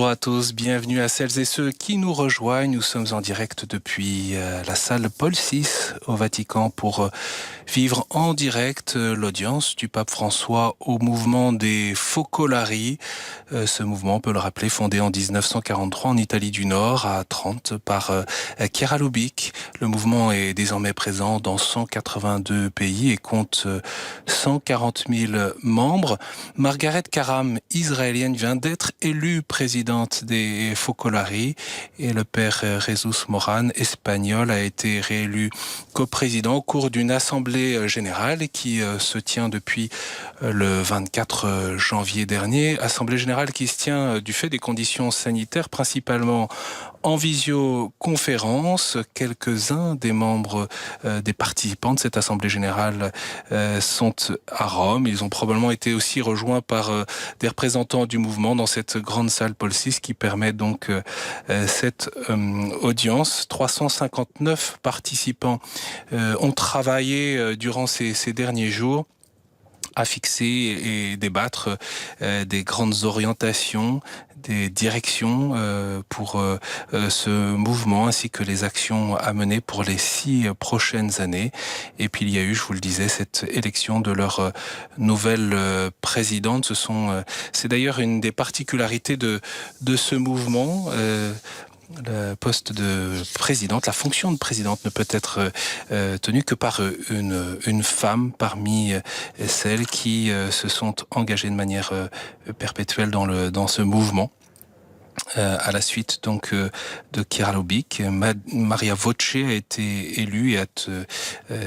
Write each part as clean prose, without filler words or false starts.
Bonjour à tous, bienvenue à celles et ceux qui nous rejoignent. Nous sommes en direct depuis la salle Paul VI au Vatican pour vivre en direct l'audience du pape François au mouvement des Focolari. Ce mouvement, on peut le rappeler, fondé en 1943 en Italie du Nord, à Trente, par Chiara Lubich. Le mouvement est désormais présent dans 182 pays et compte 140 000 membres. Margaret Karam, israélienne, vient d'être élue présidente des Focolari et le père Jesus Moran, espagnol, a été réélu coprésident au cours d'une assemblée générale qui se tient depuis le 24 janvier dernier. Assemblée générale qui se tient du fait des conditions sanitaires, principalement en visioconférence. Quelques-uns des membres, des participants de cette assemblée générale sont à Rome. Ils ont probablement été aussi rejoints par des représentants du mouvement dans cette grande salle Paul VI qui permet donc cette audience. 359 participants ont travaillé durant ces derniers jours à fixer et débattre des grandes orientations, des directions pour ce mouvement ainsi que les actions à mener pour les 6 prochaines années. Et puis il y a eu, je vous le disais, cette élection de leur nouvelle présidente. C'est d'ailleurs une des particularités de ce mouvement. Le poste de présidente, la fonction de présidente ne peut être tenue que par une femme parmi celles qui se sont engagées de manière perpétuelle dans ce mouvement. À la suite donc de Chiara Lubich, Maria Voce a été élue et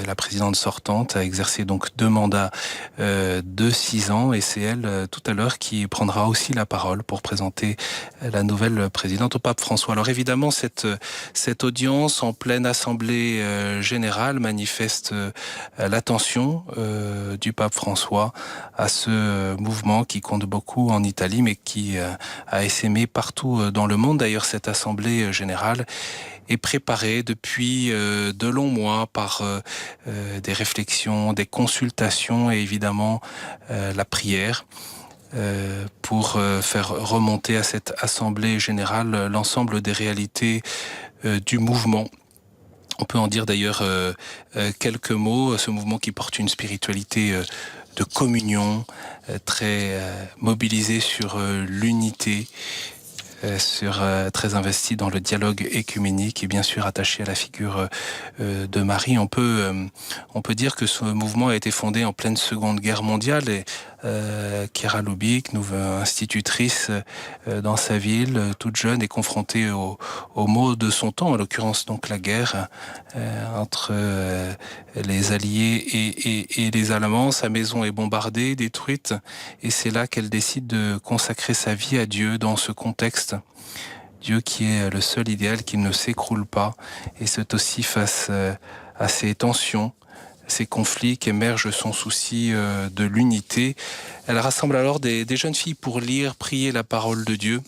la présidente sortante a exercé donc 2 mandats de 6 ans et c'est elle tout à l'heure qui prendra aussi la parole pour présenter la nouvelle présidente au pape François. Alors évidemment cette audience en pleine assemblée générale manifeste l'attention du pape François à ce mouvement qui compte beaucoup en Italie mais qui a essaimé partout dans le monde. D'ailleurs, cette assemblée générale est préparée depuis de longs mois par des réflexions, des consultations et évidemment la prière pour faire remonter à cette assemblée générale l'ensemble des réalités du mouvement. On peut en dire d'ailleurs quelques mots. Ce mouvement qui porte une spiritualité de communion, très mobilisée sur l'unité, très investi dans le dialogue écuménique et bien sûr attaché à la figure de Marie. On peut dire que ce mouvement a été fondé en pleine Seconde Guerre mondiale et Chiara Lubich, institutrice dans sa ville, toute jeune et confrontée aux maux de son temps, en l'occurrence donc la guerre entre les Alliés et les Allemands. Sa maison est bombardée, détruite, et c'est là qu'elle décide de consacrer sa vie à Dieu dans ce contexte. Dieu qui est le seul idéal qui ne s'écroule pas, et c'est aussi face à ces tensions, ces conflits qu'émerge son souci de l'unité. Elle rassemble alors des jeunes filles pour lire, prier la parole de Dieu.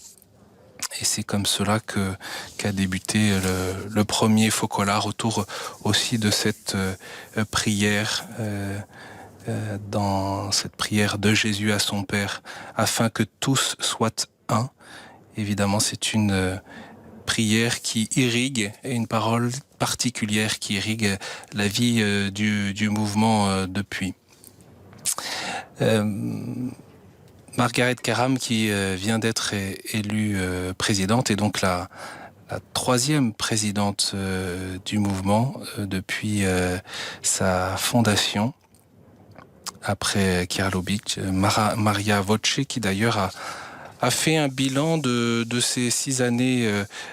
Et c'est comme cela qu'a débuté le premier Focolare autour aussi de cette prière, dans cette prière de Jésus à son Père, afin que tous soient un. Évidemment, c'est une prière qui irrigue, et une parole particulière qui irrigue la vie du mouvement depuis. Margaret Karam, qui vient d'être élue présidente, est donc la 3e présidente du mouvement depuis sa fondation. Après Chiara Lubich, Maria Voce, qui d'ailleurs a fait un bilan de ces 6 années,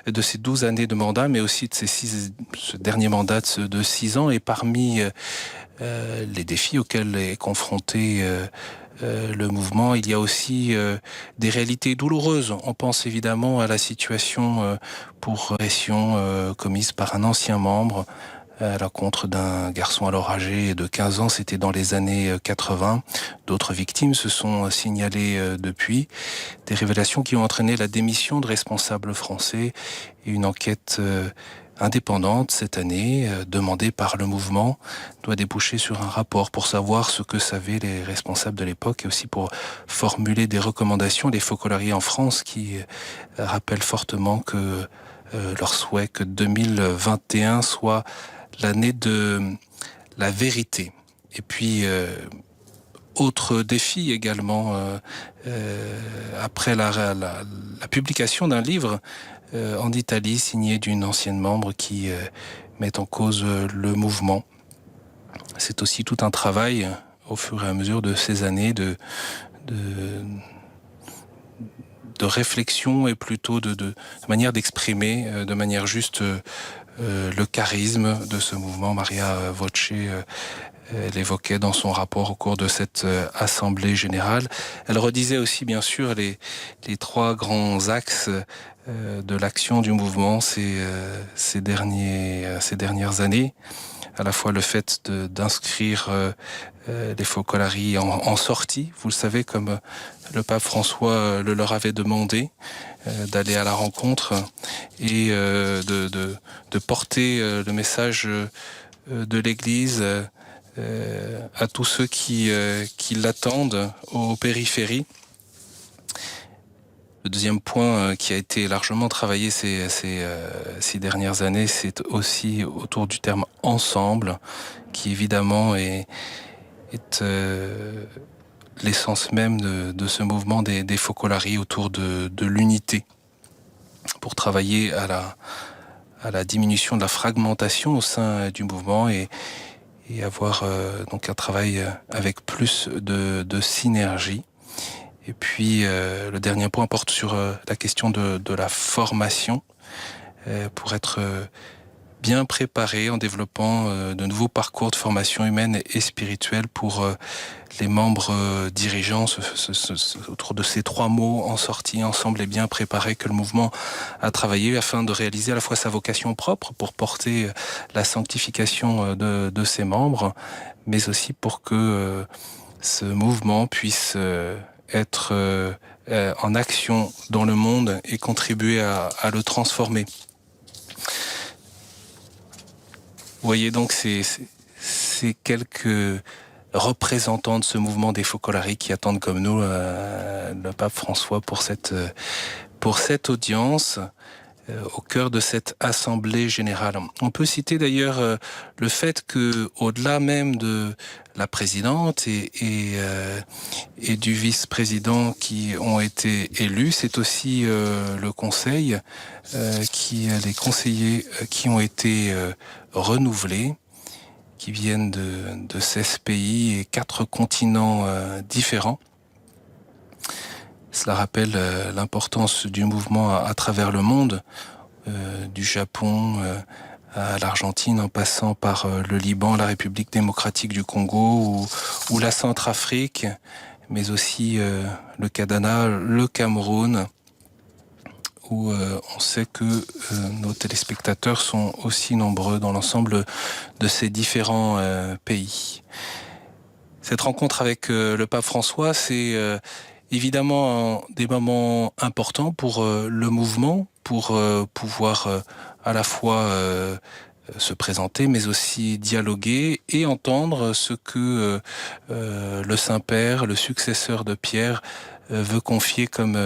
de ces 12 années de mandat, mais aussi de ce dernier mandat de 6 ans. Et parmi les défis auxquels est confronté le mouvement, il y a aussi des réalités douloureuses. On pense évidemment à la situation pour agression commise par un ancien membre à l'encontre d'un garçon alors âgé de 15 ans, c'était dans les années 80. D'autres victimes se sont signalées depuis. Des révélations qui ont entraîné la démission de responsables français et une enquête indépendante cette année, demandée par le mouvement, doit déboucher sur un rapport pour savoir ce que savaient les responsables de l'époque et aussi pour formuler des recommandations. Les focolariés en France qui rappellent fortement que leur souhait que 2021 soit l'année de la vérité. Et puis, autre défi également, après la publication d'un livre en Italie, signé d'une ancienne membre qui met en cause le mouvement. C'est aussi tout un travail au fur et à mesure de ces années de réflexion et plutôt de manière d'exprimer de manière juste le charisme de ce mouvement. Maria Voce l'évoquait dans son rapport au cours de cette assemblée générale. Elle redisait aussi bien sûr les trois grands axes de l'action du mouvement ces dernières années. À la fois le fait d'inscrire les focolaries en sortie, vous le savez, comme le pape François le leur avait demandé, d'aller à la rencontre et de porter le message de l'Église à tous ceux qui l'attendent aux périphéries. Le deuxième point qui a été largement travaillé ces 6 dernières années, c'est aussi autour du terme « ensemble », qui évidemment est l'essence même de ce mouvement des focolaries autour de l'unité, pour travailler à la diminution de la fragmentation au sein du mouvement et avoir donc un travail avec plus de synergie. Et puis le dernier point porte sur la question de la formation pour être bien préparé en développant de nouveaux parcours de formation humaine et spirituelle pour les membres dirigeants autour de ces 3 mots en sortie, ensemble et bien préparé, que le mouvement a travaillé afin de réaliser à la fois sa vocation propre pour porter la sanctification de ses membres, mais aussi pour que ce mouvement puisse être en action dans le monde et contribuer à le transformer. Vous voyez donc ces quelques représentants de ce mouvement des focolaries qui attendent comme nous le pape François pour cette audience au cœur de cette assemblée générale. On peut citer d'ailleurs le fait que, au-delà même de la présidente et du vice-président qui ont été élus, c'est aussi le conseil, les conseillers qui ont été renouvelés, qui viennent de 16 pays et 4 continents différents. Cela rappelle l'importance du mouvement à travers le monde, du Japon à l'Argentine, en passant par le Liban, la République démocratique du Congo ou la Centrafrique, mais aussi le Canada, le Cameroun, où on sait que nos téléspectateurs sont aussi nombreux dans l'ensemble de ces différents pays. Cette rencontre avec le pape François, c'est évidemment des moments importants pour le mouvement, pour pouvoir à la fois se présenter, mais aussi dialoguer et entendre ce que le Saint-Père, le successeur de Pierre, veut confier comme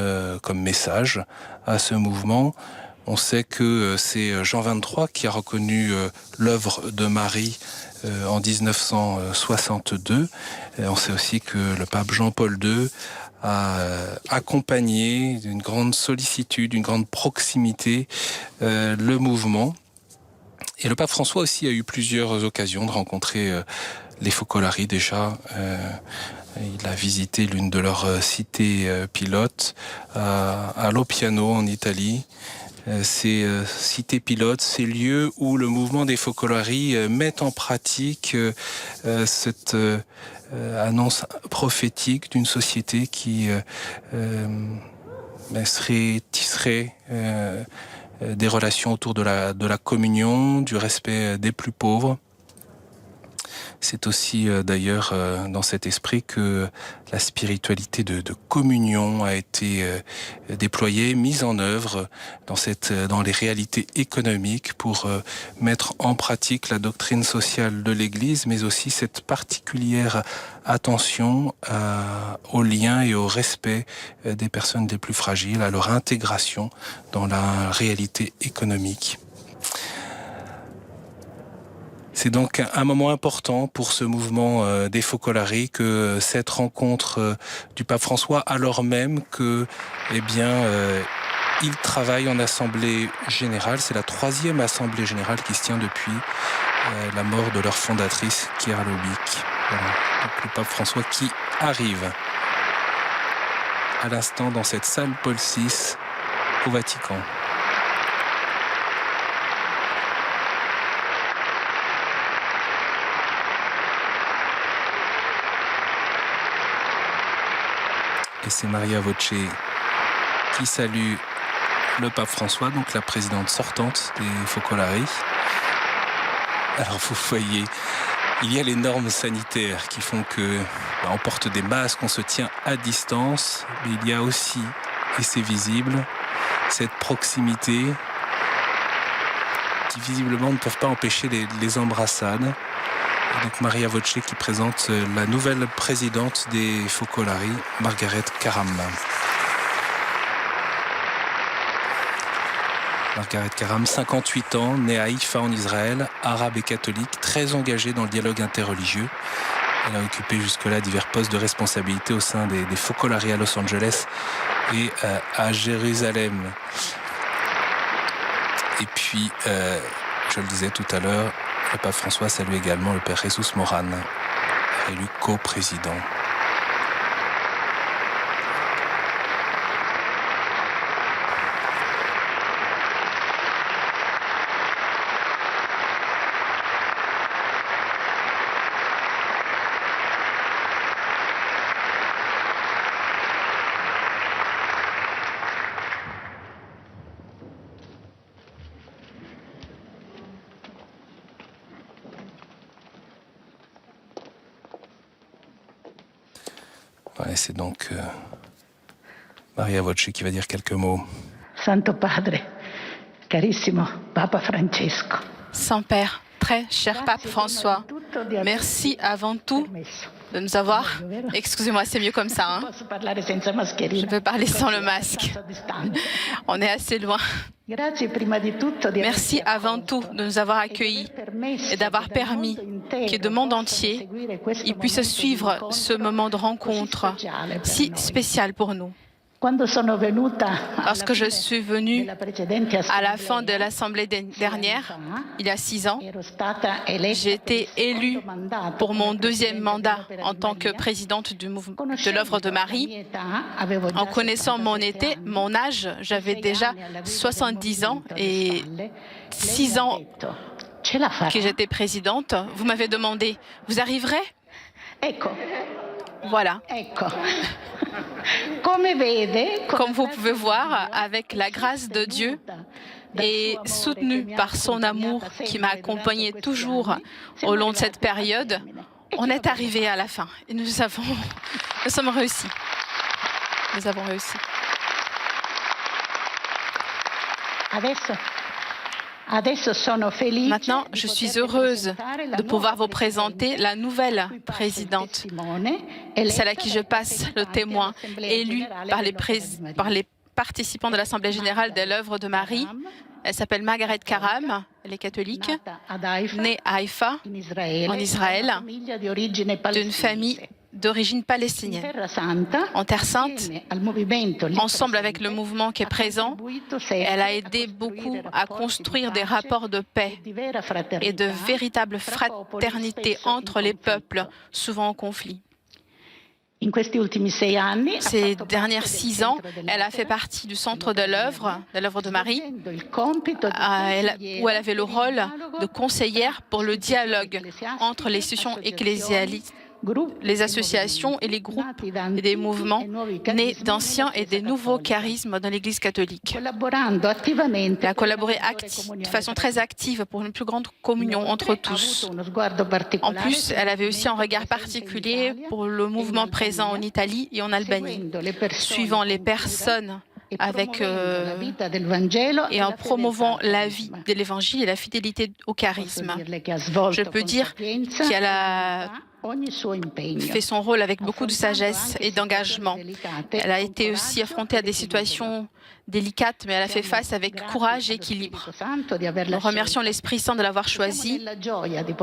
message à ce mouvement. On sait que c'est Jean XXIII qui a reconnu l'œuvre de Marie en 1962. Et on sait aussi que le pape Jean-Paul II a accompagné d'une grande sollicitude, d'une grande proximité le mouvement. Et le pape François aussi a eu plusieurs occasions de rencontrer les focolaries déjà. Il a visité l'une de leurs cités pilotes à Lopiano en Italie. Ces cités pilotes, ces lieux où le mouvement des focolaries met en pratique cette annonce prophétique d'une société qui tisserait des relations autour de la communion, du respect des plus pauvres. C'est aussi d'ailleurs dans cet esprit que la spiritualité de communion a été déployée, mise en œuvre dans les réalités économiques pour mettre en pratique la doctrine sociale de l'Église, mais aussi cette particulière attention au lien et au respect des personnes les plus fragiles, à leur intégration dans la réalité économique. C'est donc un moment important pour ce mouvement des Focolari que cette rencontre du pape François, alors même que, il travaille en assemblée générale. C'est la 3e assemblée générale qui se tient depuis la mort de leur fondatrice, Chiara Lubich. Voilà. Donc le pape François qui arrive à l'instant dans cette salle Paul VI au Vatican. Et c'est Maria Voce qui salue le pape François, donc la présidente sortante des Focolari. Alors vous voyez, il y a les normes sanitaires qui font que on porte des masques, on se tient à distance, mais il y a aussi, et c'est visible, cette proximité qui visiblement ne peuvent pas empêcher les embrassades. Et donc Maria Voce qui présente la nouvelle présidente des Focolari, Margaret Karam. Margaret Karam, 58 ans, née à Haïfa en Israël, arabe et catholique, très engagée dans le dialogue interreligieux. Elle a occupé jusque-là divers postes de responsabilité au sein des Focolari à Los Angeles et à Jérusalem. Et puis, je le disais tout à l'heure, le pape François salue également le père Jesus Moran, élu co-président. Ouais, c'est donc Maria Voce qui va dire quelques mots. Santo Padre, carissimo Papa Francesco. Saint-Père, très cher Pape François, merci avant tout de nous avoir... Excusez-moi, c'est mieux comme ça. Je peux parler sans le masque. On est assez loin. Merci avant tout de nous avoir accueillis et d'avoir permis que le monde entier il puisse suivre ce moment de rencontre si spécial pour nous. Lorsque je suis venue à la fin de l'Assemblée dernière, il y a 6 ans, j'ai été élue pour mon 2e mandat en tant que présidente de l'œuvre de Marie. En connaissant mon âge, j'avais déjà 70 ans et 6 ans que j'étais présidente. Vous m'avez demandé, vous arriverez ? Voilà. Comme vous pouvez voir, avec la grâce de Dieu et soutenu par son amour qui m'a accompagnée toujours au long de cette période, on est arrivé à la fin et nous sommes réussis. Nous avons réussi. Maintenant, je suis heureuse de pouvoir vous présenter la nouvelle présidente, celle à qui je passe le témoin, élue par les participants de l'Assemblée générale de l'œuvre de Marie. Elle s'appelle Margaret Karam, elle est catholique, née à Haïfa, en Israël, d'une famille d'origine palestinienne. En Terre Sainte, ensemble avec le mouvement qui est présent, elle a aidé beaucoup à construire des rapports de paix et de véritable fraternité entre les peuples, souvent en conflit. Ces dernières 6 ans, elle a fait partie du centre de l'œuvre de Marie, où elle avait le rôle de conseillère pour le dialogue entre les institutions les associations et les groupes et des mouvements nés d'anciens et des nouveaux charismes dans l'Église catholique. Elle a collaboré de façon très active pour une plus grande communion entre tous. En plus, elle avait aussi un regard particulier pour le mouvement présent en Italie et en Albanie, suivant les personnes et en promouvant la vie de l'Évangile et la fidélité au charisme. Je peux dire qu'elle a fait son rôle avec beaucoup de sagesse et d'engagement. Elle a été aussi affrontée à des situations délicates, mais elle a fait face avec courage et équilibre. Nous remercions l'Esprit Saint de l'avoir choisi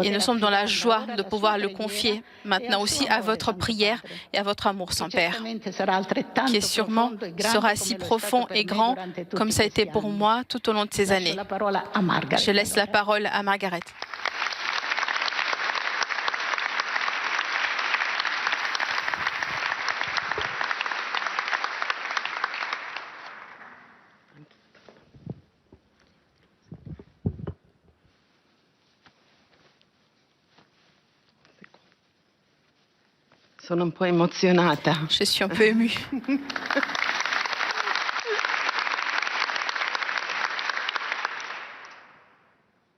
et nous sommes dans la joie de pouvoir le confier maintenant aussi à votre prière et à votre amour sans Père, qui sûrement sera si profond et grand comme ça a été pour moi tout au long de ces années. Je laisse la parole à Margaret. Sono un po' emozionata. Je suis un peu émue.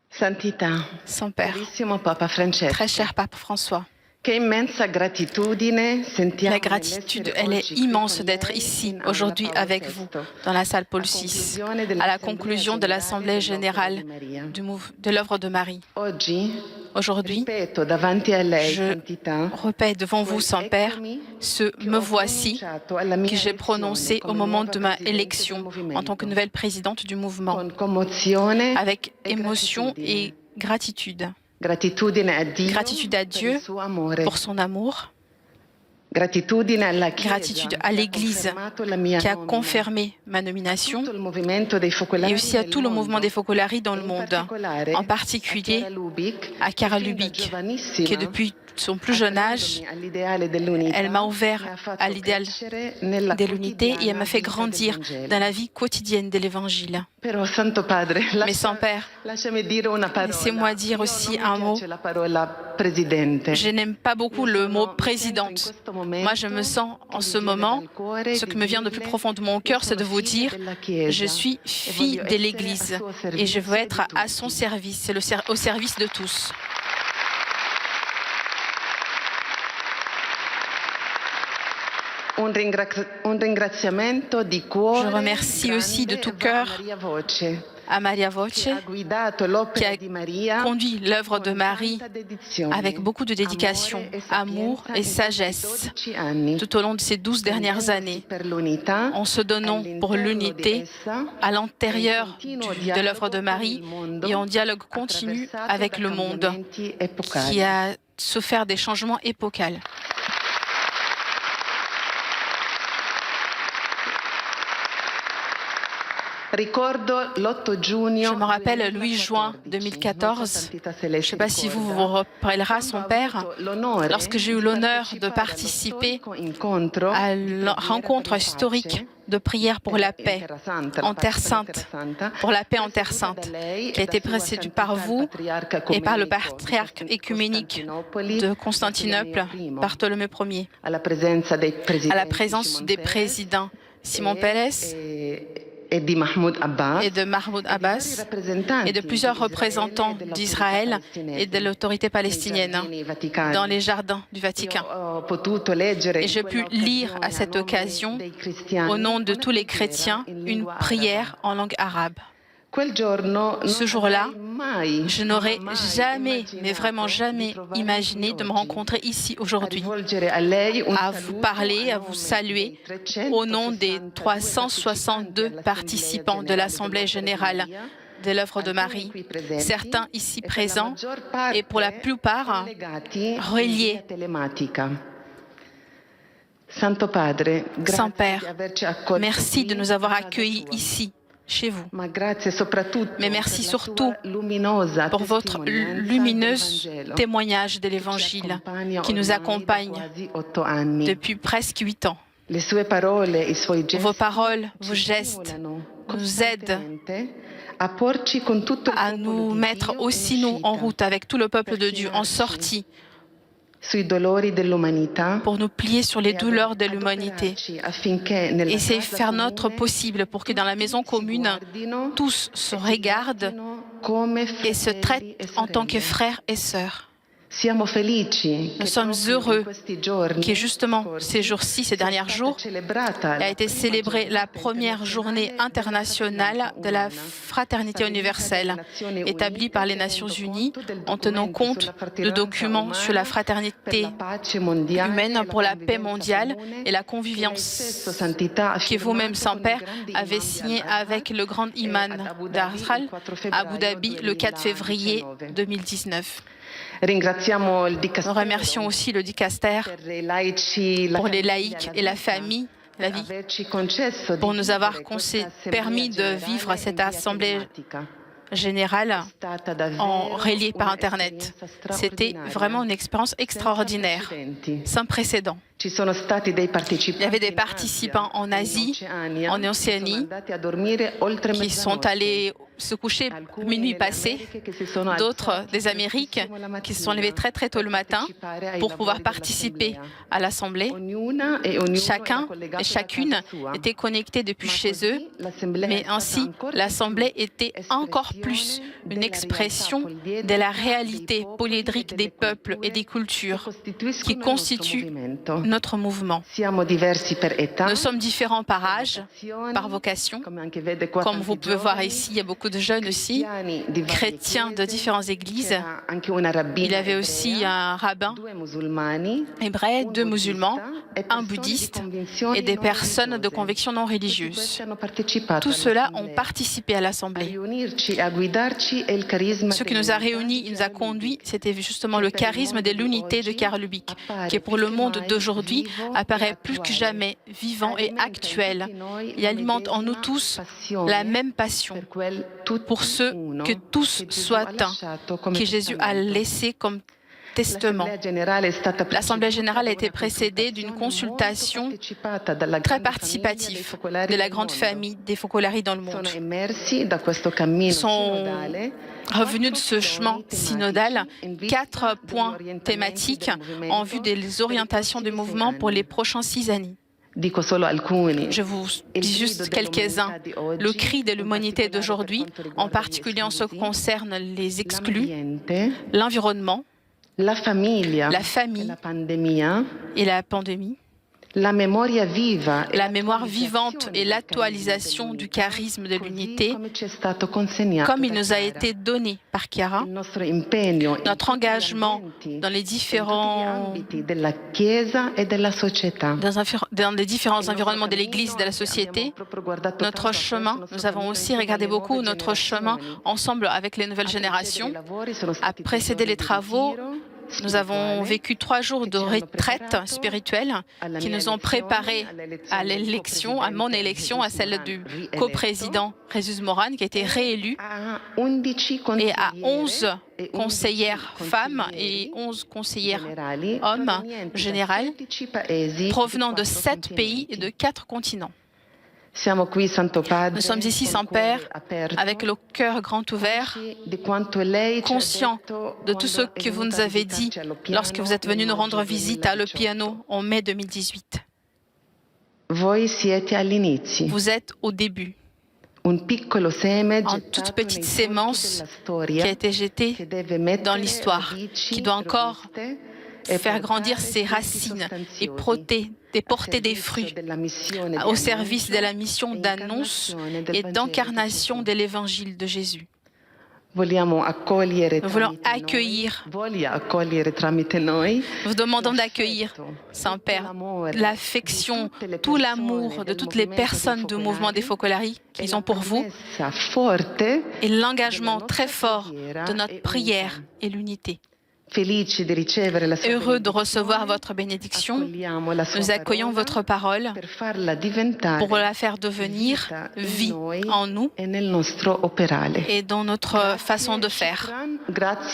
Santità, Son Père, carissimo Papa Francesco, très cher Pape François, che immensa gratitudine sentiamo. la gratitude, elle est immense d'être ici aujourd'hui avec vous dans la salle Paul VI, à la conclusion de l'Assemblée générale de l'œuvre de Marie. Aujourd'hui, je répète devant vous, Saint-Père, ce « me voici » que j'ai prononcé au moment de ma élection en tant que nouvelle présidente du mouvement, avec émotion et gratitude. Gratitude à Dieu pour son amour. Gratitude à l'Église qui a confirmé ma nomination et aussi à tout le mouvement des Focolari dans le monde, en particulier à Chiara Lubich, qui depuis son plus jeune âge, elle m'a ouvert à l'idéal de l'unité et elle m'a fait grandir dans la vie quotidienne de l'Évangile. Mais sans Père, laissez-moi dire aussi un mot. Je n'aime pas beaucoup le mot présidente. Moi, je me sens en ce moment, ce qui me vient de plus profond de mon cœur, c'est de vous dire, je suis fille de l'Église et je veux être à son service, au service de tous. Je remercie aussi de tout cœur à Maria Voce, qui a conduit l'œuvre de Marie avec beaucoup de dédication, amour et sagesse tout au long de ces 12 dernières années, en se donnant pour l'unité à l'intérieur de l'œuvre de Marie et en dialogue continu avec le monde, qui a souffert des changements épocaux. Je me rappelle le 8 juin 2014, je ne sais pas si vous vous rappellerez son père, lorsque j'ai eu l'honneur de participer à la rencontre historique de prière pour la paix en Terre Sainte, pour la paix en Terre Sainte, qui a été précédée par vous et par le patriarche écuménique de Constantinople, Bartholomé Ier, à la présence des présidents Simon Pérez et de Mahmoud Abbas et de plusieurs représentants d'Israël et de l'autorité palestinienne dans les jardins du Vatican. Et j'ai pu lire à cette occasion, au nom de tous les chrétiens, une prière en langue arabe. Ce jour-là, je n'aurais jamais, mais vraiment jamais imaginé de me rencontrer ici aujourd'hui, à vous parler, à vous saluer au nom des 362 participants de l'Assemblée générale de l'œuvre de Marie, certains ici présents et pour la plupart reliés. Saint-Père, merci de nous avoir accueillis ici, chez vous. Mais merci surtout pour votre lumineux témoignage de l'Évangile qui nous accompagne depuis presque 8 ans. Vos paroles, vos gestes nous aident à nous mettre aussi nous en route avec tout le peuple de Dieu, en sortie, pour nous plier sur les douleurs de l'humanité et c'est faire notre possible pour que dans la maison commune, tous se regardent et se traitent en tant que frères et sœurs. Nous sommes heureux que justement ces jours-ci, ces derniers jours, a été célébrée la première journée internationale de la fraternité universelle, établie par les Nations Unies en tenant compte de documents sur la fraternité humaine pour la paix mondiale et la convivience que vous-même, Saint-Père, avez signé avec le grand imam d'Azhar à Abu Dhabi le 4 février 2019. Nous remercions aussi le dicaster pour les laïcs et la famille, la vie, pour nous avoir permis de vivre cette assemblée générale en reliée par Internet. C'était vraiment une expérience extraordinaire, sans précédent. Il y avait des participants en Asie, en Océanie, qui sont allés se coucher minuit passé, d'autres des Amériques qui se sont levés très très tôt le matin pour pouvoir participer à l'Assemblée. Chacun et chacune était connecté depuis chez eux, mais ainsi l'Assemblée était encore plus une expression de la réalité polyédrique des peuples et des cultures qui constituent notre mouvement. Nous sommes différents par âge, par vocation. Comme vous pouvez voir ici, il y a beaucoup de jeunes aussi, chrétiens de différentes églises. Il y avait aussi un rabbin hébreu, 2 musulmans, un bouddhiste et des personnes de conviction non religieuse. Tous ceux-là ont participé à l'Assemblée. Ce qui nous a réunis, nous a conduits, c'était justement le charisme de l'unité de Karl Lubick, qui pour le monde d'aujourd'hui apparaît plus que jamais vivant et actuel. Il alimente en nous tous la même passion pour ceux que tous soient un, que Jésus a laissé comme testament. L'Assemblée générale a été précédée d'une consultation très participative de la grande famille des Focolari dans le monde. Ils sont revenus de ce chemin synodal 4 points thématiques en vue des orientations du mouvement pour les prochains 6 années. Je vous dis juste quelques-uns. Le cri de l'humanité d'aujourd'hui, en particulier en ce qui concerne les exclus, l'environnement, la famille et la pandémie, la mémoire vivante et l'actualisation du charisme de l'unité, comme il nous a été donné par Chiara, notre engagement dans les différents environnements de l'Église et de la société, notre chemin, nous avons aussi regardé beaucoup notre chemin ensemble avec les nouvelles générations, a précédé les travaux. Nous avons vécu 3 jours de retraite spirituelle qui nous ont préparés à l'élection, à mon élection, à celle du coprésident Jesus Moran, qui a été réélu, et à 11 conseillères femmes et 11 conseillères hommes générales provenant de 7 pays et de 4 continents. Nous sommes ici, Saint-Père, avec le cœur grand ouvert, conscients de tout ce que vous nous avez dit lorsque vous êtes venus nous rendre visite à Le Piano en mai 2018. Vous êtes au début, en toute petite sémence qui a été jetée dans l'histoire, qui doit encore faire grandir ses racines et porter des fruits au service de la mission d'annonce et d'incarnation de l'évangile de Jésus. Nous voulons accueillir, vous demandons d'accueillir, Saint-Père, l'affection, tout l'amour de toutes les personnes du mouvement des Focolari qu'ils ont pour vous et l'engagement très fort de notre prière et l'unité. Heureux de recevoir votre bénédiction, nous accueillons votre parole pour la faire devenir vie en nous et dans notre façon de faire.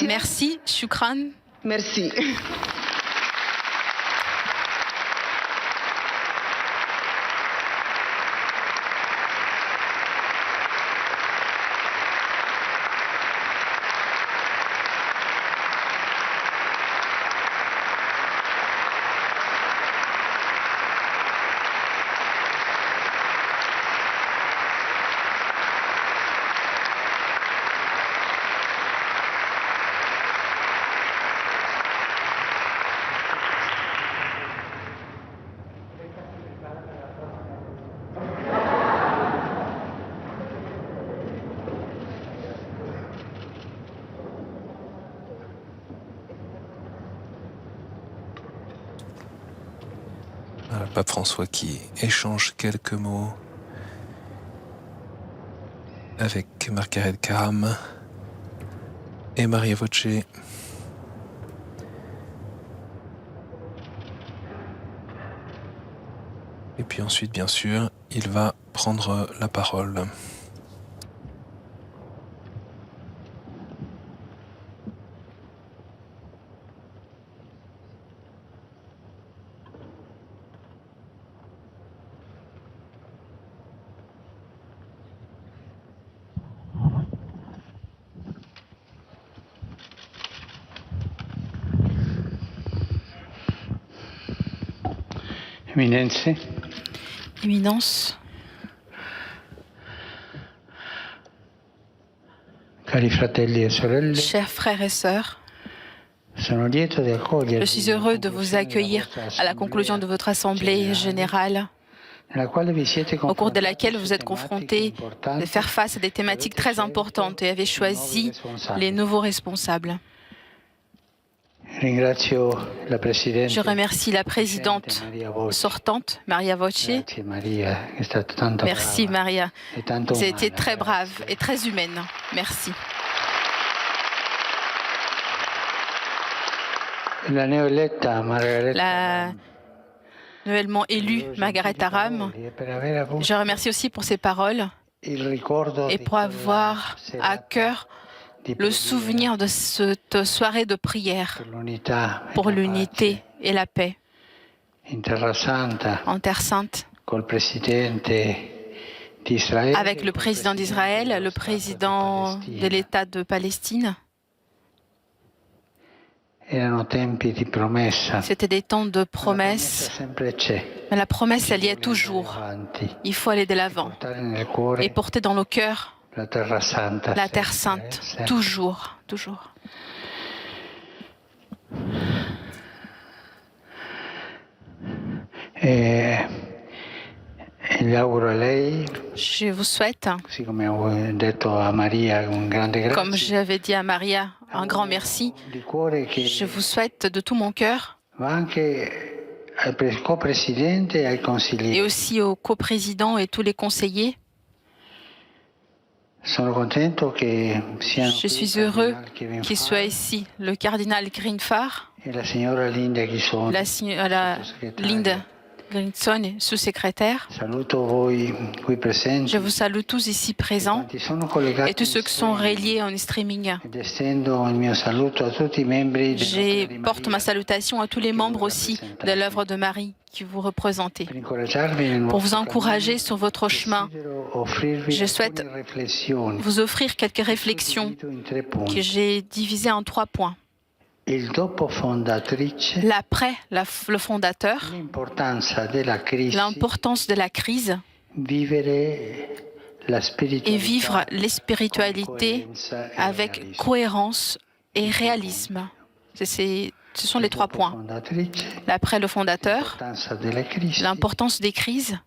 Merci, shukran. Merci. Pape François qui échange quelques mots avec Margaret Karam et Maria Voce. Et puis ensuite, bien sûr, il va prendre la parole. Éminence, cari fratelli e sorelle, chers frères et sœurs, sono lieto di accogliervi je suis heureux de vous accueillir à la conclusion de votre assemblée générale, au cours de laquelle vous êtes confrontés à faire face à des thématiques très importantes et avez choisi les nouveaux responsables. Je remercie la présidente sortante, Maria Voce. Merci Maria. Vous avez été très brave et très humaine. Merci. La nouvellement élue Margaret Karam, je remercie aussi pour ses paroles et pour avoir à cœur le souvenir de cette soirée de prière pour l'unité et la paix en Terre Sainte, avec le président d'Israël, le président de l'État de Palestine. C'était des temps de promesses, mais la promesse, elle y est toujours. Il faut aller de l'avant et porter dans nos cœurs la Terre Sainte, toujours, toujours. Je vous souhaite, comme j'avais dit à Maria, un grand merci. Je vous souhaite de tout mon cœur, et aussi aux coprésidents et tous les conseillers. Je suis heureux qu'il soit ici le cardinal Greenfarr, la signora Linda Grinson, sous-secrétaire. Je vous salue tous ici présents et tous ceux qui sont reliés en streaming. Je porte ma salutation à tous les membres aussi de l'œuvre de Marie qui vous représentez. Pour vous encourager sur votre chemin, je souhaite vous offrir quelques réflexions que j'ai divisées en 3 points. L'après, le fondateur, l'importance de la crise et vivre les spiritualités avec cohérence et réalisme. Ce sont les 3 points. L'après, le fondateur, l'importance des crises,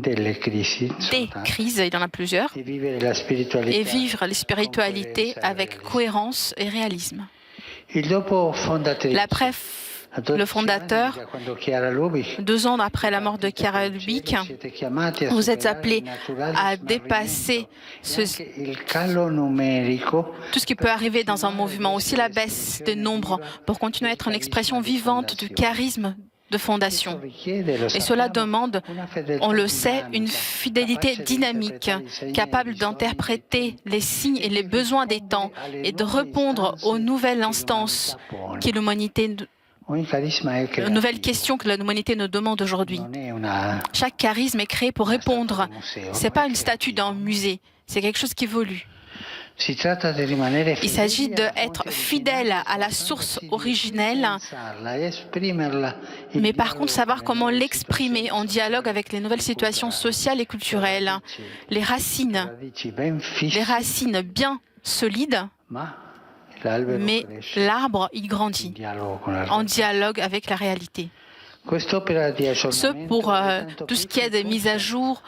il y en a plusieurs, et vivre les spiritualités avec cohérence et réalisme. L'après, le fondateur, 2 ans après la mort de Chiara Lubich, vous êtes appelés à dépasser tout ce qui peut arriver dans un mouvement, aussi la baisse des nombres, pour continuer à être une expression vivante du charisme de fondation. Et cela demande, on le sait, une fidélité dynamique, capable d'interpréter les signes et les besoins des temps et de répondre aux nouvelles instances que l'humanité, aux nouvelles questions que l'humanité nous demande aujourd'hui. Chaque charisme est créé pour répondre. Ce n'est pas une statue d'un musée, c'est quelque chose qui évolue. Il s'agit d'être fidèle à la source originelle, mais par contre savoir comment l'exprimer en dialogue avec les nouvelles situations sociales et culturelles. Les racines bien solides, mais l'arbre, il grandit en dialogue avec la réalité. Ce pour tout ce qui est des mises à jour,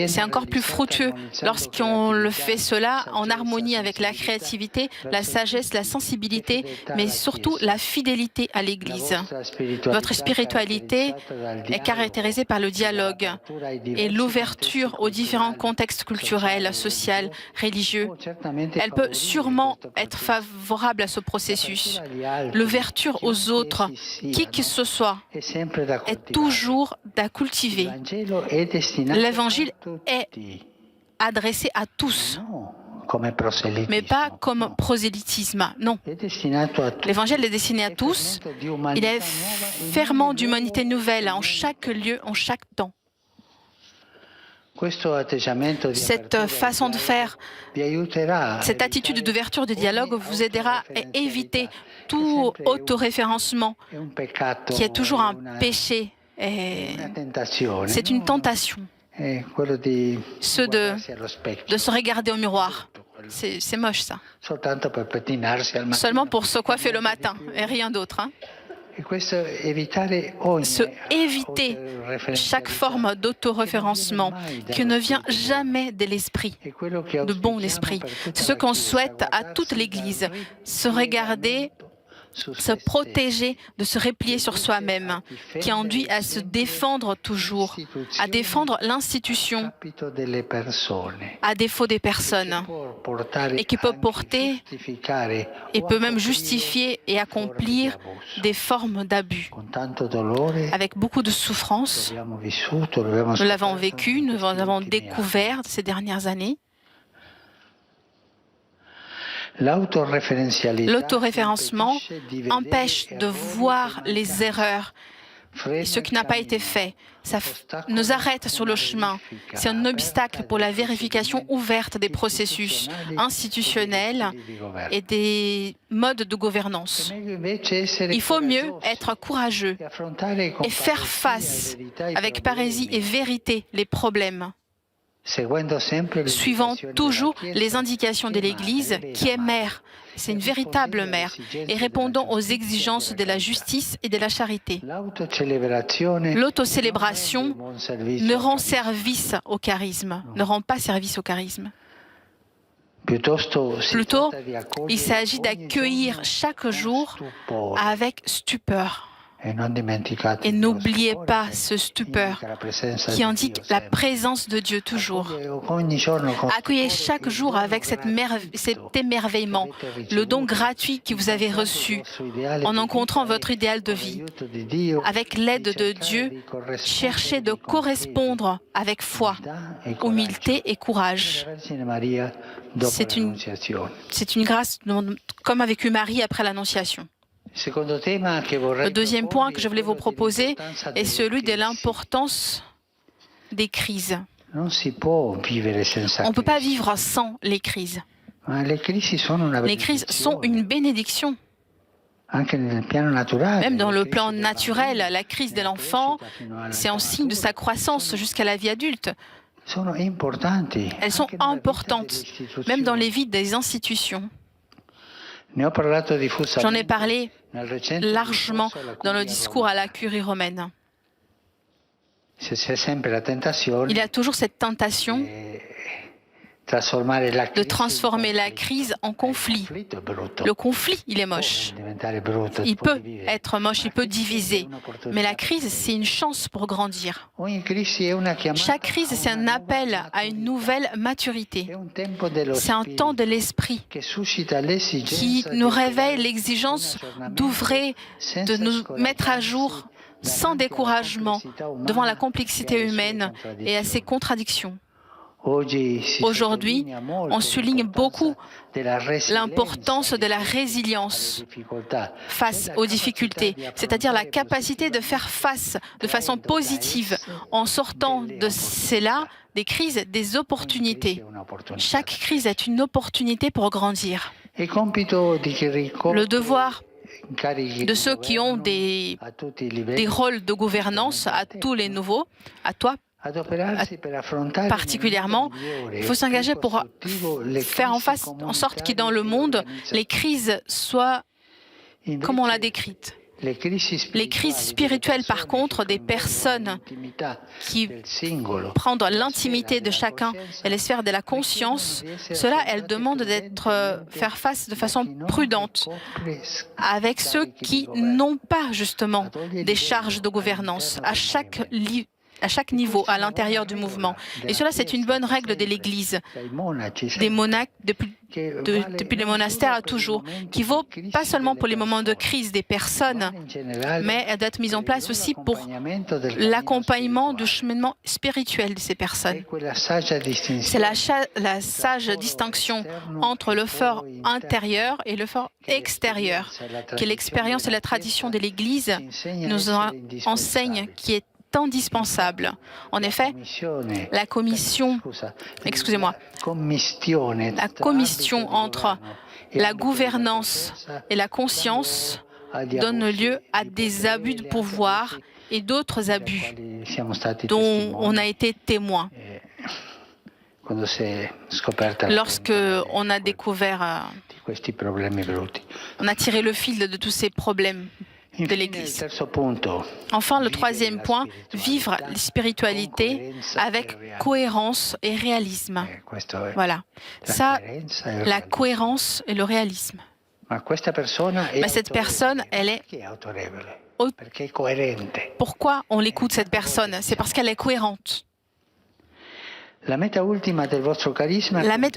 c'est encore plus fructueux lorsqu'on le fait cela en harmonie avec la créativité, la sagesse, la sensibilité, mais surtout la fidélité à l'Église. Votre spiritualité est caractérisée par le dialogue et l'ouverture aux différents contextes culturels, sociaux, religieux. Elle peut sûrement être favorable à ce processus. L'ouverture aux autres, qui que ce soit, est toujours à cultiver. L'Évangile est adressé à tous, mais pas comme prosélytisme, non. L'Évangile est destiné à tous. Il est ferment d'humanité nouvelle en chaque lieu, en chaque temps. Cette façon de faire, cette attitude d'ouverture du dialogue vous aidera à éviter tout autoréférencement, qui est toujours un péché. C'est une tentation, de se regarder au miroir. C'est moche, ça. Seulement pour se coiffer le matin, et rien d'autre. Éviter chaque forme d'autoréférencement qui ne vient jamais de l'esprit, de bon esprit. C'est ce qu'on souhaite à toute l'Église, se regarder, se protéger, de se replier sur soi-même, qui induit à se défendre toujours, à défendre l'institution à défaut des personnes, et qui peut porter et peut même justifier et accomplir des formes d'abus. Avec beaucoup de souffrance, nous l'avons vécu, nous l'avons découvert ces dernières années. L'autoréférencement empêche de voir les erreurs et ce qui n'a pas été fait. Ça nous arrête sur le chemin. C'est un obstacle pour la vérification ouverte des processus institutionnels et des modes de gouvernance. Il faut mieux être courageux et faire face avec parrhésie et vérité les problèmes, suivant toujours les indications de l'Église, qui est mère. C'est une véritable mère, et répondant aux exigences de la justice et de la charité. L'autocélébration ne rend service au charisme, ne rend pas service au charisme. Plutôt, il s'agit d'accueillir chaque jour avec stupeur. Et n'oubliez pas ce stupeur qui indique la présence de Dieu toujours. Accueillez chaque jour avec cet émerveillement, le don gratuit que vous avez reçu en encontrant votre idéal de vie. Avec l'aide de Dieu, cherchez de correspondre avec foi, humilité et courage. C'est une grâce, comme a vécu Marie après l'Annonciation. Le deuxième point que je voulais vous proposer est celui de l'importance des crises. On ne peut pas vivre sans les crises. Les crises sont une bénédiction. Même dans le plan naturel, la crise de l'enfant, c'est un signe de sa croissance jusqu'à la vie adulte. Elles sont importantes, même dans les vies des institutions. J'en ai parlé largement dans le discours à la curie romaine. Il y a toujours cette tentation de transformer la crise en conflit. Le conflit, il est moche. Il peut être moche, il peut diviser. Mais la crise, c'est une chance pour grandir. Chaque crise, c'est un appel à une nouvelle maturité. C'est un temps de l'esprit qui nous réveille l'exigence d'ouvrir, de nous mettre à jour sans découragement devant la complexité humaine et à ses contradictions. Aujourd'hui, on souligne beaucoup l'importance de la résilience face aux difficultés, c'est-à-dire la capacité de faire face de façon positive en sortant de cela, des crises, des opportunités. Chaque crise est une opportunité pour grandir. Le devoir de ceux qui ont des rôles de gouvernance à tous les nouveaux, à toi particulièrement, il faut s'engager pour faire en sorte que dans le monde, les crises soient comme on l'a décrite. Les crises spirituelles, par contre, des personnes qui prennent l'intimité de chacun et les sphères de la conscience, cela, elles demandent d'être faire face de façon prudente avec ceux qui n'ont pas justement des charges de gouvernance à chaque niveau à l'intérieur du mouvement. Et cela, c'est une bonne règle de l'Église, des monachs, depuis les monastères à toujours, qui vaut pas seulement pour les moments de crise des personnes, mais elle doit être mise en place aussi pour l'accompagnement du cheminement spirituel de ces personnes. C'est la sage distinction entre le fort intérieur et le fort extérieur, que l'expérience et la tradition de l'Église nous enseignent, qui est indispensable. En effet, la commission entre la gouvernance et la conscience donne lieu à des abus de pouvoir et d'autres abus dont on a été témoin. Lorsque on a découvert, on a tiré le fil de tous ces problèmes de l'Église. Enfin, le troisième point, vivre la spiritualité avec cohérence et réalisme. Voilà. Ça, la cohérence et le réalisme. Mais cette personne, elle est... Pourquoi on l'écoute, cette personne? C'est parce qu'elle est cohérente. La mette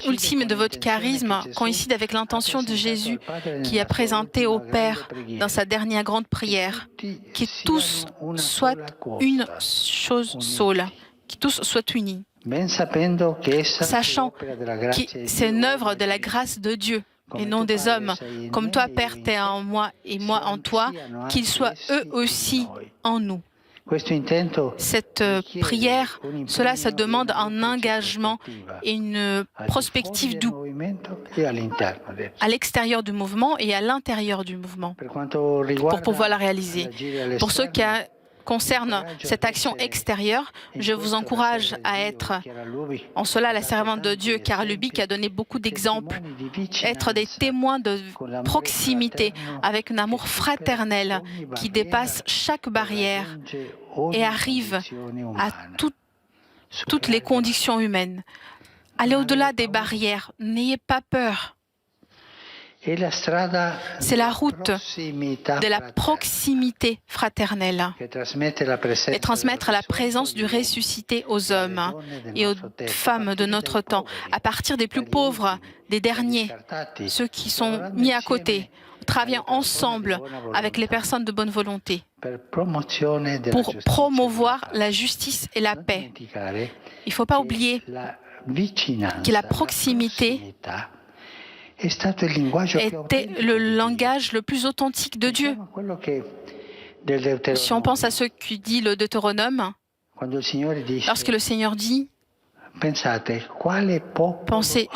ultime de votre charisme coïncide avec l'intention de Jésus qui a présenté au Père dans sa dernière grande prière, que tous soient une chose seule, que tous soient unis, sachant que c'est une œuvre de la grâce de Dieu et non des hommes. Comme toi, Père, t'es en moi et moi en toi, qu'ils soient eux aussi en nous. Cette prière, cela demande un engagement et une prospective à l'extérieur du mouvement et à l'intérieur du mouvement pour pouvoir la réaliser. Pour ceux qui concerne cette action extérieure, je vous encourage à être en cela la servante de Dieu, car Lubick a donné beaucoup d'exemples, être des témoins de proximité avec un amour fraternel qui dépasse chaque barrière et arrive à toutes les conditions humaines. Allez au-delà des barrières, n'ayez pas peur. C'est la route de la proximité fraternelle et transmettre la présence du ressuscité aux hommes et aux femmes de notre temps, à partir des plus pauvres, des derniers, ceux qui sont mis à côté, travaillant ensemble avec les personnes de bonne volonté pour promouvoir la justice et la paix. Il ne faut pas oublier que la proximité était le langage le plus authentique de Dieu. Si on pense à ce que dit le Deutéronome, lorsque le Seigneur dit, pensez,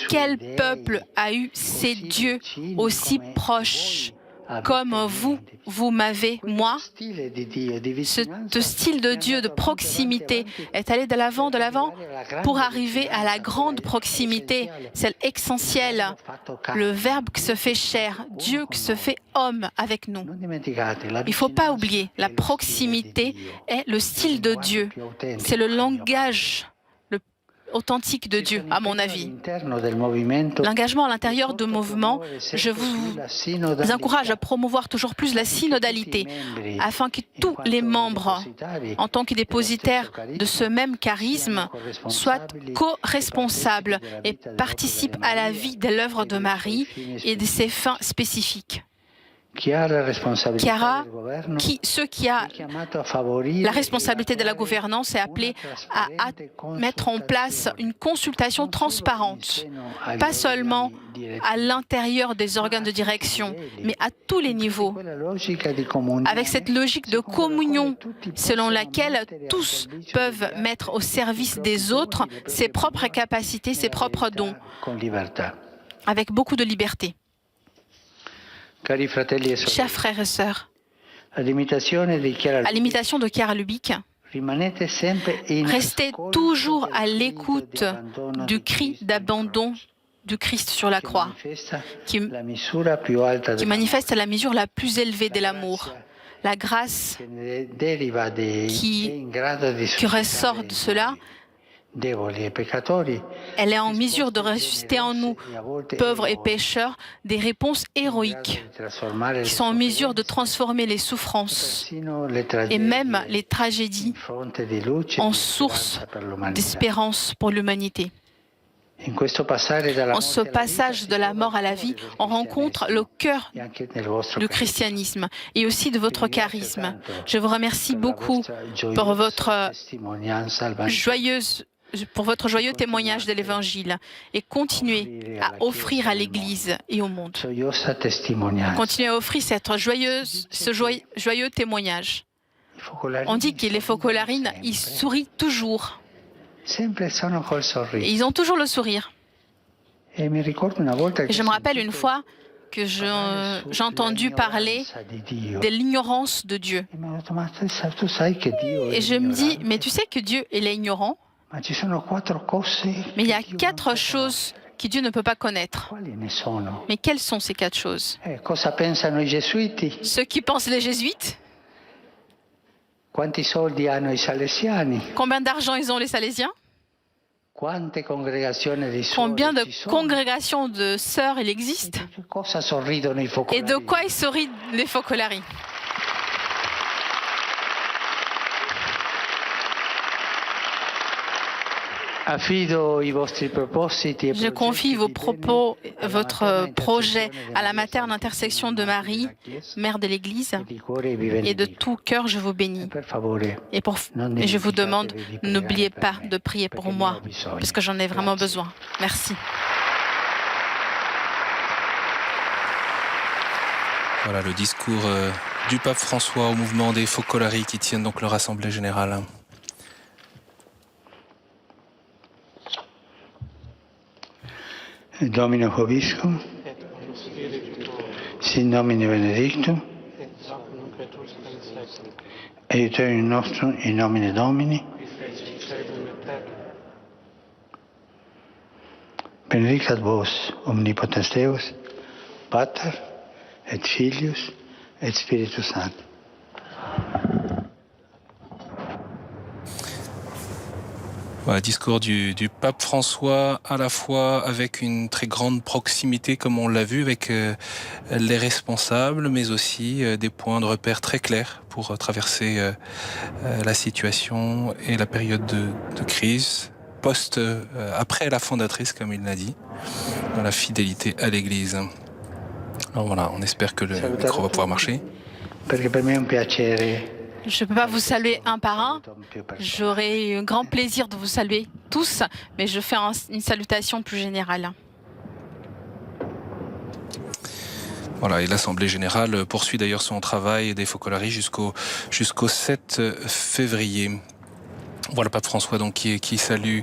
quel peuple a eu ces dieux aussi proches comme vous m'avez, moi. Ce style de Dieu de proximité est allé de l'avant pour arriver à la grande proximité, celle essentielle, le Verbe qui se fait chair, Dieu qui se fait homme avec nous. Il ne faut pas oublier, la proximité est le style de Dieu, c'est le langage authentique de Dieu, à mon avis. L'engagement à l'intérieur du mouvement, je vous encourage à promouvoir toujours plus la synodalité, afin que tous les membres, en tant que dépositaires de ce même charisme, soient co-responsables et participent à la vie de l'œuvre de Marie et de ses fins spécifiques. Ceux qui ont la responsabilité de la gouvernance est appelé à mettre en place une consultation transparente, pas seulement à l'intérieur des organes de direction, mais à tous les niveaux, avec cette logique de communion selon laquelle tous peuvent mettre au service des autres ses propres capacités, ses propres dons, avec beaucoup de liberté. Chers frères et sœurs, à l'imitation de Chiara Lubick, restez toujours à l'écoute du cri d'abandon du Christ sur la croix, qui misura più alta dell'amore, manifeste la mesure la plus élevée de l'amour. La grâce che deriva è in grado di qui ressort de cela, deboli e peccatori, elle est en mesure de ressusciter en nous, pauvres et pécheurs, des réponses héroïques qui sont en mesure de transformer les souffrances et même les tragédies en source d'espérance pour l'humanité. En ce passage de la mort à la vie, on rencontre le cœur du christianisme et aussi de votre charisme. Je vous remercie beaucoup pour votre joyeux témoignage de l'Évangile et continuez à offrir à l'Église et au monde. Continuez à offrir ce joyeux témoignage. On dit que les focolarines, ils sourient toujours. Et ils ont toujours le sourire. Et je me rappelle une fois que j'ai entendu parler de l'ignorance de Dieu. Et je me dis, mais tu sais que Dieu, il est ignorant, mais il y a 4 choses que Dieu ne peut pas connaître. Mais quelles sont ces 4 choses? Ceux qui pensent les jésuites? Combien d'argent ils ont les Salésiens? Combien de congrégations de sœurs il existe? Et de quoi ils sourient les focolari? Je confie vos propos, votre projet à la materne intercession de Marie, mère de l'Église, et de tout cœur je vous bénis. Et je vous demande, n'oubliez pas de prier pour moi, parce que j'en ai vraiment besoin. Merci. Voilà le discours du pape François au mouvement des Focolari qui tiennent donc leur assemblée générale. Domino Vobiscum, sin nomine benedictum, aiuterium nostrum in nomine Domini, benedicat vos omnipotens Deus, Pater et Filius et Spiritus Sanctus. Voilà, discours du pape François, à la fois avec une très grande proximité, comme on l'a vu, avec les responsables, mais aussi des points de repère très clairs pour traverser la situation et la période de crise, après la fondatrice, comme il l'a dit, dans la fidélité à l'Église. Alors voilà, on espère que le micro va pouvoir marcher. Je ne peux pas vous saluer un par un. J'aurais eu un grand plaisir de vous saluer tous, mais je fais une salutation plus générale. Voilà, et l'Assemblée générale poursuit d'ailleurs son travail des Focolari jusqu'au 7 février. Voilà, pape François donc qui salue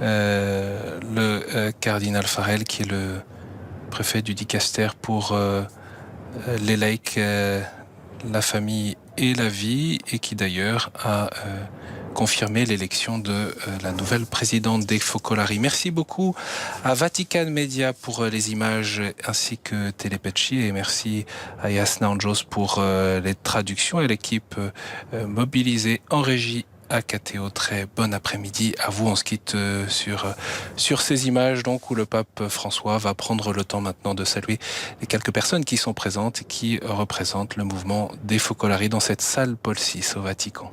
le cardinal Farrell, qui est le préfet du Dicaster pour les laïcs, la famille et la vie, et qui d'ailleurs a confirmé l'élection de la nouvelle présidente des Focolari. Merci beaucoup à Vatican Media pour les images ainsi que Telepecci, et merci à Yasna Anjos pour les traductions et l'équipe mobilisée en régie à KTO. Très bon après-midi à vous. On se quitte sur ces images donc où le pape François va prendre le temps maintenant de saluer les quelques personnes qui sont présentes et qui représentent le mouvement des Focolari dans cette salle Paul VI au Vatican.